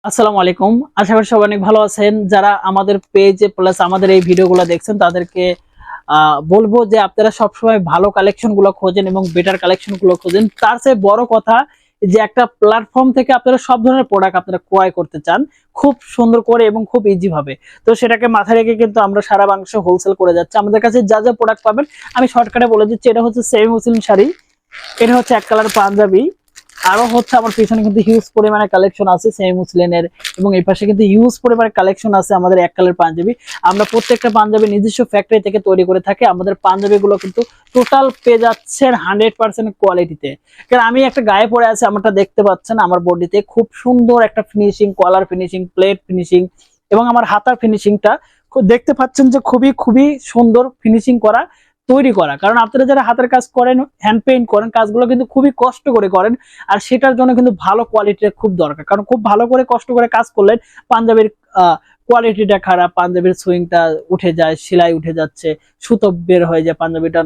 আসসালামু আলাইকুম। আশা করি সবাই অনেক ভালো আছেন। যারা আমাদের পেজে প্লাস আমাদের এই ভিডিওগুলো দেখছেন তাদেরকে বলবো যে আপনারা সবসময় ভালো কালেকশন গুলো খোঁজেন এবং বেটার কালেকশন গুলো খোঁজেন। তার চেয়ে বড় কথা যে একটা প্ল্যাটফর্ম থেকে আপনারা সব ধরনের প্রোডাক্ট আপনারা ক্রয় করতে চান খুব সুন্দর করে এবং খুব ইজি ভাবে। তো সেটাকে মাথায় রেখে কিন্তু আমরা সারা বাংলাদেশে হোলসেল করে যাচ্ছি। আমাদের কাছে যা যা প্রোডাক্ট পাবেন আমি শর্টকাটে বলে দিচ্ছি। এটা হচ্ছে সেমি মুসলিম শাড়ি, এটা হচ্ছে এক কালার পাঞ্জাবি, আরো হচ্ছে আমার পিছনে কিন্তু হিউজ পরিমাণে কালেকশন আছে সেমি মুসলিনের, এবং এই পাশে কিন্তু হিউজ পরিমাণে কালেকশন আছে আমাদের এক কালার পাঞ্জাবি। আমরা প্রত্যেকটা পাঞ্জাবি নিজস্ব ফ্যাক্টরি থেকে তৈরি করে থাকি। আমাদের পাঞ্জাবি গুলো কিন্তু টোটাল পেয়ে যাচ্ছেন 100% কোয়ালিটিতে। কারণ আমি একটা গায়ে পরে আছে, আমারটা দেখতে পাচ্ছেন আমার বডিতে খুব সুন্দর একটা ফিনিশিং, কলার ফিনিশিং, প্লেট ফিনিশিং, এবং আমার হাতার ফিনিশিংটা দেখতে পাচ্ছেন যে খুবই খুবই সুন্দর ফিনিশিং করা, তৈরি করা। কারণ আপনারা যারা হাতের কাজ করেন, হ্যান্ড পেইন্ট করেন, কাজগুলো কিন্তু খুবই কষ্ট করে করেন, আর সেটার জন্য কিন্তু ভালো কোয়ালিটির খুব দরকার। কারণ খুব ভালো করে কষ্ট করে কাজ করলেন পাঞ্জাবির কোয়ালিটিটা খারাপ, পাঞ্জাবির সুইংটা উঠে যায়, সেলাই উঠে যাচ্ছে, সুতো বের হয়ে যায়, পাঞ্জাবিটা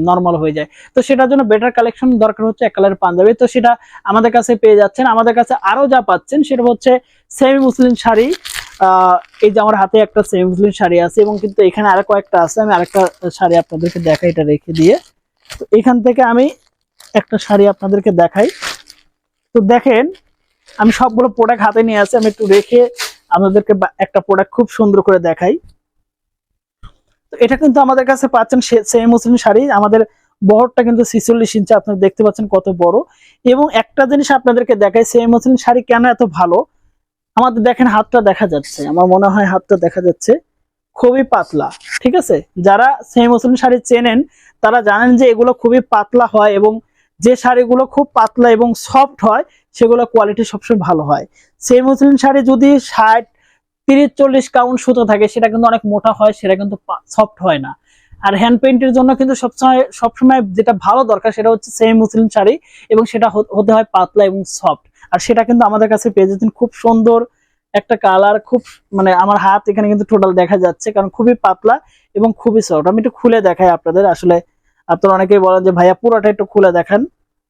নর্মাল হয়ে যায়। তো সেটার জন্য বেটার কালেকশন দরকার হচ্ছে এক কালারের পাঞ্জাবি। তো সেটা আমাদের কাছে পেয়ে যাচ্ছেন। আমাদের কাছে আরো যা পাচ্ছেন সেটা হচ্ছে সেমি মুসলিম শাড়ি। এই যে আমার হাতে একটা সেমি মুসলিম শাড়ি আছে, এবং কিন্তু এখানে আরো কয়েকটা আছে। আমি আরেকটা শাড়ি আপনাদেরকে দেখাই, এটা রেখে দিয়ে। তো এখান থেকে আমি একটা শাড়ি আপনাদেরকে দেখাই। তো দেখেন আমি সবগুলো প্রোডাক্ট হাতে নিয়ে আসি, আমি একটু রেখে আপনাদেরকে একটা প্রোডাক্ট খুব সুন্দর করে দেখাই। তো এটা কিন্তু আমাদের কাছে পাচ্ছেন সেমি মুসলিম শাড়ি। আমাদের বহরটা কিন্তু 46 ইঞ্চি, আপনারা দেখতে পাচ্ছেন কত বড়। এবং একটা জিনিস আপনাদেরকে দেখাই, সেমি মুসলিম শাড়ি কেন এত ভালো। আমাদের দেখেন হাতটা দেখা যাচ্ছে, আমার মনে হয় হাতটা দেখা যাচ্ছে, খুবই পাতলা। ঠিক আছে, যারা সেমি মুসলিম শাড়ি চেনেন তারা জানেন যে এগুলো খুবই পাতলা হয়, এবং যে শাড়িগুলো খুব পাতলা এবং সফট হয় সেগুলো কোয়ালিটি সবসময় ভালো হয়। সেমি মুসলিম শাড়ি যদি 60, 30, 40 কাউন্ট সুতো থাকে সেটা কিন্তু অনেক মোটা হয়, সেটা কিন্তু সফট হয় না। আর হ্যান্ড পেইন্টের জন্য কিন্তু সবসময় যেটা ভালো দরকার সেটা হচ্ছে সেমি মুসলিম শাড়ি, এবং সেটা হতে হয় পাতলা এবং সফট। আর সেটা কিন্তু আমাদের কাছে পেয়ে যাচ্ছেন খুব সুন্দর একটা কালার, খুব মানে আমার হাত এখানে কিন্তু টোটাল দেখা যাচ্ছে, কারণ খুবই পাতলা এবং খুবই সফট। আমি একটু খুলে দেখাই আপনাদের। আসলে আপনারা অনেকেই বলেন যে ভাইয়া পুরোটা একটু খুলে দেখান,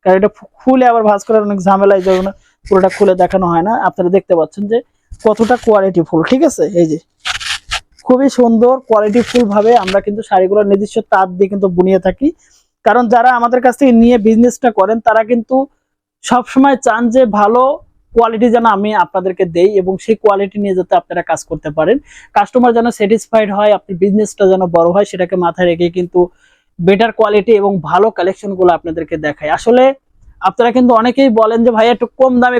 কারণ এটা খুলে আবার ভাঁজ করার অনেক ঝামেলা, এই জন্য পুরোটা খুলে দেখানো হয় না। আপনারা দেখতে পাচ্ছেন যে কতটা কোয়ালিটি ফুল। ঠিক আছে, এই যে খুবই সুন্দর কোয়ালিটি ফুল ভাবে আমরা কিন্তু শাড়িগুলো নিজস্ব তাঁত দিয়ে কিন্তু বুনিয়ে থাকি। কারণ যারা আমাদের কাছ থেকে নিয়ে বিজনেসটা করেন তারা কিন্তু সব সময় চান যে ভালো কোয়ালিটি যেন আমি আপনাদেরকে দেই, এবং সেই কোয়ালিটি নিয়ে যাতে আপনারা কাজ করতে পারেন, কাস্টমার যেন স্যাটিসফাইড হয়, আপনার বিজনেসটা যেন বড় হয়, সেটাকে মাথায় রেখে কিন্তু বেটার কোয়ালিটি এবং ভালো কালেকশন গুলো আপনাদেরকে দেখায়। আসলে আপনারা কিন্তু অনেকেই বলেন যে ভাই একটু কম দামে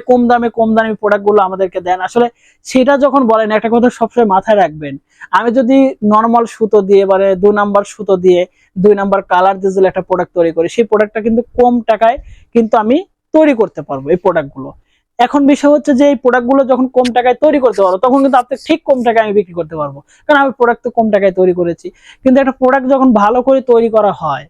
প্রোডাক্ট গুলো আমাদেরকে দেন। আসলে সেটা যখন বলেন একটা কথা সবসময় মাথায় রাখবেন, আমি যদি নর্মাল সুতো দিয়ে মানে 2 নাম্বার সুতো দিয়ে 2 নাম্বার কালার দিয়ে একটা প্রোডাক্ট তৈরি করি, সেই প্রোডাক্টটা কিন্তু কম টাকায় কিন্তু আমি তৈরি করতে পারবো এই প্রোডাক্টগুলো। এখন বিষয় হচ্ছে যে এই প্রোডাক্টগুলো যখন কম টাকায় তৈরি করতে পারবো তখন কিন্তু আপনি ঠিক কম টাকায় আমি বিক্রি করতে পারবো, কারণ আমি প্রোডাক্ট তো কম টাকায় তৈরি করেছি। কিন্তু একটা প্রোডাক্ট যখন ভালো করে তৈরি করা হয়,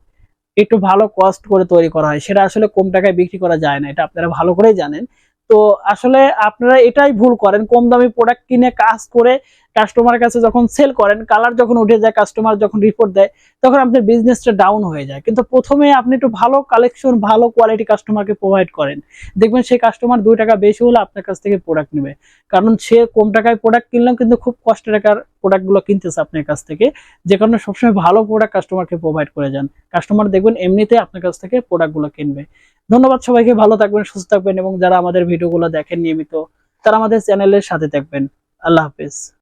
একটু ভালো কস্ট করে তৈরি করা হয়, সেটা আসলে কম টাকায় বিক্রি করা যায় না, এটা আপনারা ভালো করেই জানেন। তো আসলে আপনারা এটাই ভুল করেন, কম দামি প্রোডাক্ট কিনে কাজ করে কাস্টমারের কাছে যখন সেল করেন, কালার যখন উঠে যায়, কাস্টমার যখন রিপোর্ট দেয়, তখন আপনার বিজনেসটা ডাউন হয়ে যায়। কিন্তু প্রথমে আপনি একটু ভালো কালেকশন, ভালো কোয়ালিটি কাস্টমারকে প্রোভাইড করেন, দেখবেন সেই কাস্টমার 2 টাকা বেশি হলে আপনার কাছ থেকে প্রোডাক্ট নেবে। কারণ সে কম টাকায় প্রোডাক্ট কিনলেও কিন্তু খুব কষ্ট টাকার প্রোডাক্ট গুলো কিনতেছে আপনার কাছ থেকে, যে কারণে সবসময় ভালো প্রোডাক্ট কাস্টমারকে প্রোভাইড করে যান। কাস্টমার দেখবেন এমনিতে আপনার কাছ থেকে প্রোডাক্ট গুলো কিনবে। ধন্যবাদ সবাইকে, ভালো থাকবেন, সুস্থ থাকবেন, এবং যারা আমাদের ভিডিওগুলো দেখেন নিয়মিত তারা আমাদের চ্যানেলের সাথে থাকবেন। আল্লাহ হাফেজ।